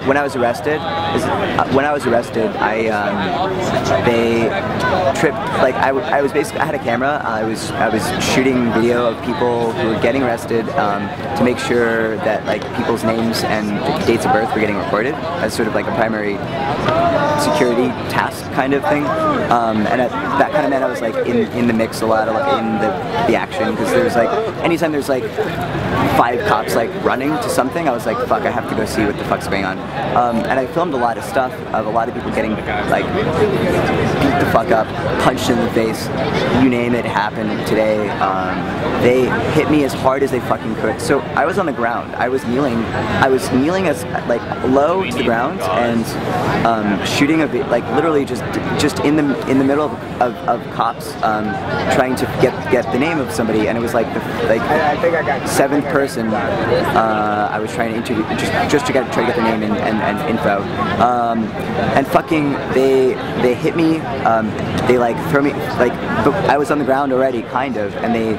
When I was arrested, they tripped. Like I was basically, I had a camera. I was shooting video of people who were getting arrested to make sure that like people's names and dates of birth were getting recorded as sort of like a primary security task kind of thing. And that kind of meant I was like in the mix a lot, in the action, because there's like anytime there's like 5 cops like running to something, I was like, fuck, I have to go see what the fuck's going on. And I filmed a lot of stuff of a lot of people getting like beat the fuck up, punched in the face, you name it, happened today. They hit me as hard as they fucking could. So I was on the ground. I was kneeling as like low to the ground and shooting a bit, like literally just in the middle of cops trying to get the name of somebody, and it was like the 7th person I was trying to interview just to try to get their name and info, and fucking they hit me. They like throw me, like I was on the ground already kind of, and they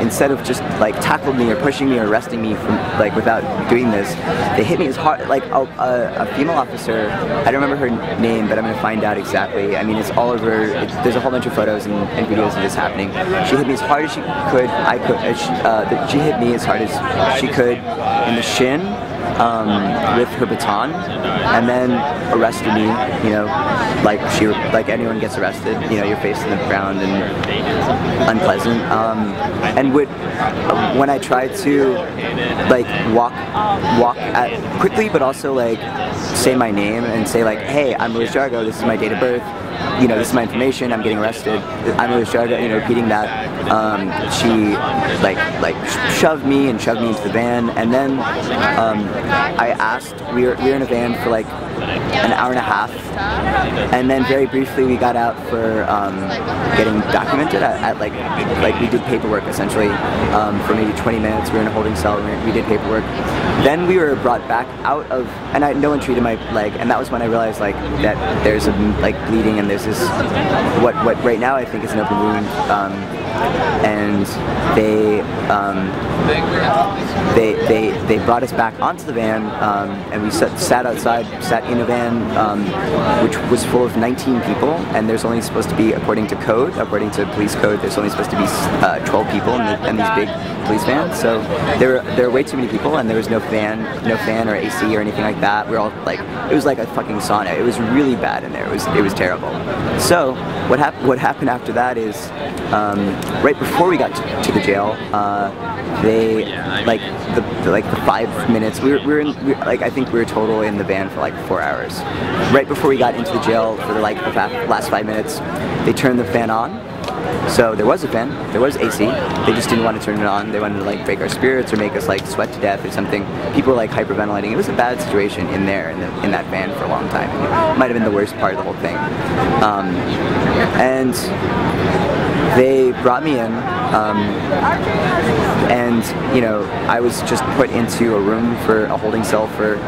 instead of just like tackled me or pushing me or arresting me from like without doing this, they hit me as hard, like a female officer, I don't remember her name, but I'm gonna find out exactly. I mean, it's all over, there's a whole bunch of photos and videos of this happening. She hit me as hard as she could. She hit me as hard as she could in the shin with her baton, and then arrested me, you know, like anyone gets arrested, you know, your face in the ground and unpleasant. And when I tried to like walk at quickly, but also like say my name and say like, hey, I'm Gargow, this is my date of birth, you know, this is my information, I'm getting arrested, I'm Gargow, you know, repeating that, she like shoved me into the van, and then I asked, we were in a van for like an hour and a half, and then very briefly we got out for getting documented at like we did paperwork essentially for maybe 20 minutes. We were in a holding cell, we did paperwork. Then we were brought back out of, and no one treated my leg, and that was when I realized like that there's like bleeding, and there's this what right now I think is an open wound, and they brought us back onto the van, and we sat in a van which was full of 19 people, and there's only supposed to be, according to police code, there's only supposed to be 12 people in these big police vans. So there were way too many people, and there was no fan or AC or anything like that. We were all like, it was like a fucking sauna. It was really bad in there. It was terrible. So what happened after that is right before we got to the jail, they like the 5 minutes I think we were total in the van for like 4 hours. Right before we got into the jail for the last 5 minutes, they turned the fan on. So there was a fan, there was AC, they just didn't want to turn it on. They wanted to like break our spirits or make us like sweat to death or something. People were like hyperventilating. It was a bad situation in there, in that van for a long time. It might have been the worst part of the whole thing. And they brought me in, and you know, I was just put into a room for a holding cell for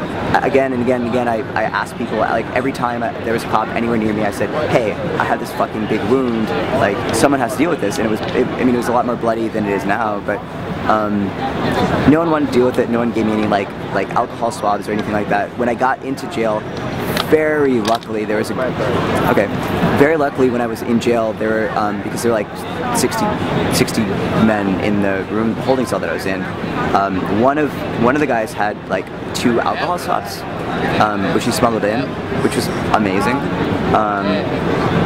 again and again and again. I asked people, like every time there was a cop anywhere near me, I said, hey, I have this fucking big wound, like someone has to deal with this. And it was a lot more bloody than it is now, but no one wanted to deal with it. No one gave me any like alcohol swabs or anything like that. When I got into jail, very luckily very luckily when I was in jail, there were because there were like 60 men in the room holding cell that I was in. One of the guys had like 2 alcohol swabs, which he smuggled in, which was amazing.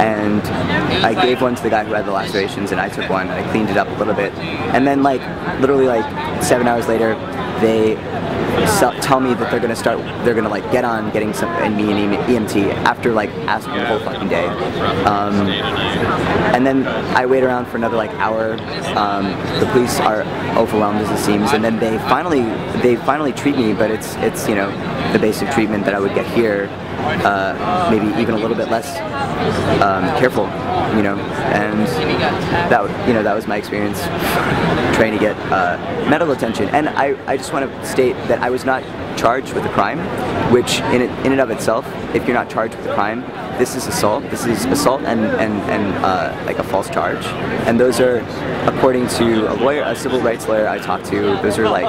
And I gave one to the guy who had the lacerations, and I took one and I cleaned it up a little bit. And then like literally like 7 hours later, they tell me that they're gonna like get on getting me an EMT after like asking the whole fucking day. And then I wait around for another like hour. The police are overwhelmed as it seems, and then they finally treat me, but it's you know, the basic treatment that I would get here, maybe even a little bit less careful, you know. And that was my experience trying to get medical attention. And I just want to state that I was not charged with a crime, which in and of itself, if you're not charged with a crime, this is assault. This is assault and like a false charge. And those are, according to a lawyer, a civil rights lawyer I talked to, those are like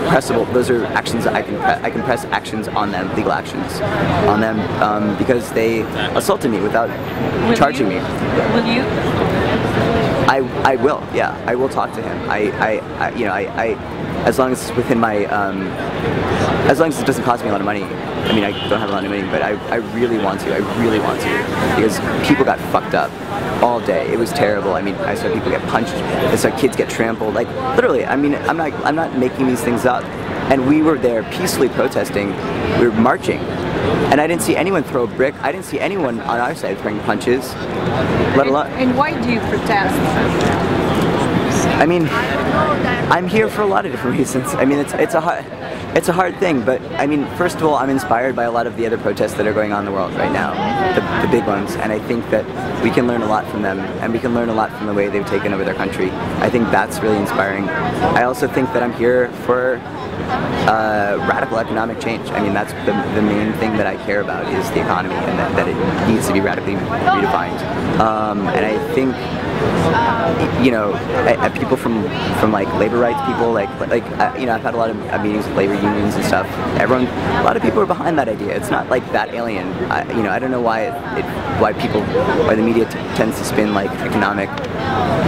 pressable. Those are actions that I can press actions on them, legal actions on them, because they assaulted me without charging me. Will you? I will. Yeah, I will talk to him. You know, as long as it's within my, as long as it doesn't cost me a lot of money. I mean, I don't have a lot of money, but I really want to. I really want to, because people got fucked up all day. It was terrible. I mean, I saw people get punched. I saw kids get trampled. Like literally. I mean, I'm not making these things up. And we were there peacefully protesting. We were marching, and I didn't see anyone throw a brick. I didn't see anyone on our side throwing punches. Let alone. And why do you protest? I mean, I'm here for a lot of different reasons. I mean, it's a hard thing, but I mean, first of all, I'm inspired by a lot of the other protests that are going on in the world right now, the big ones, and I think that we can learn a lot from them, and we can learn a lot from the way they've taken over their country. I think that's really inspiring. I also think that I'm here for radical economic change. I mean, that's the main thing that I care about is the economy, and that it needs to be radically redefined. And I think, you know, people from like labor rights people, you know, I've had a lot of meetings with labor unions and stuff. A lot of people are behind that idea. It's not like that alien. You know, I don't know why why the media tends to spin like economic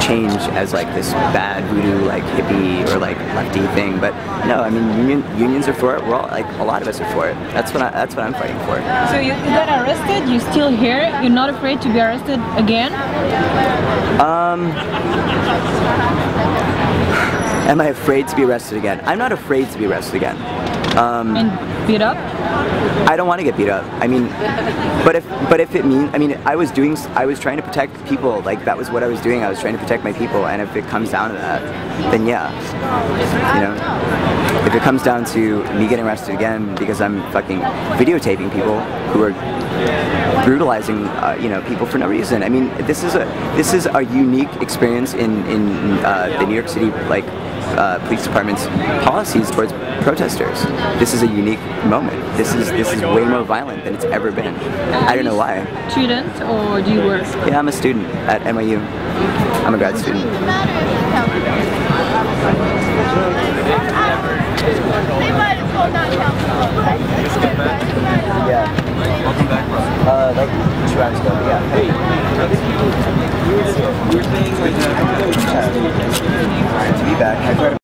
change as like this bad voodoo, like hippie or like lefty thing. But no, I mean, unions are for it. We're all, like, a lot of us are for it. That's what I'm fighting for. So you got arrested. You're still here. You're not afraid to be arrested again? Am I afraid to be arrested again? I'm not afraid to be arrested again. And beat up? I don't want to get beat up. I mean, but if it means, I mean, I was trying to protect people. Like, that was what I was doing. I was trying to protect my people. And if it comes down to that, then yeah, you know, if it comes down to me getting arrested again because I'm fucking videotaping people who are brutalizing, you know, people for no reason. I mean, this is a unique experience in the New York City, like, police department's policies towards protesters. This is a unique moment. This is way more violent than it's ever been. I don't know why. Student, or do you work? Yeah, I'm a student at NYU. I'm a grad student. They might have pulled out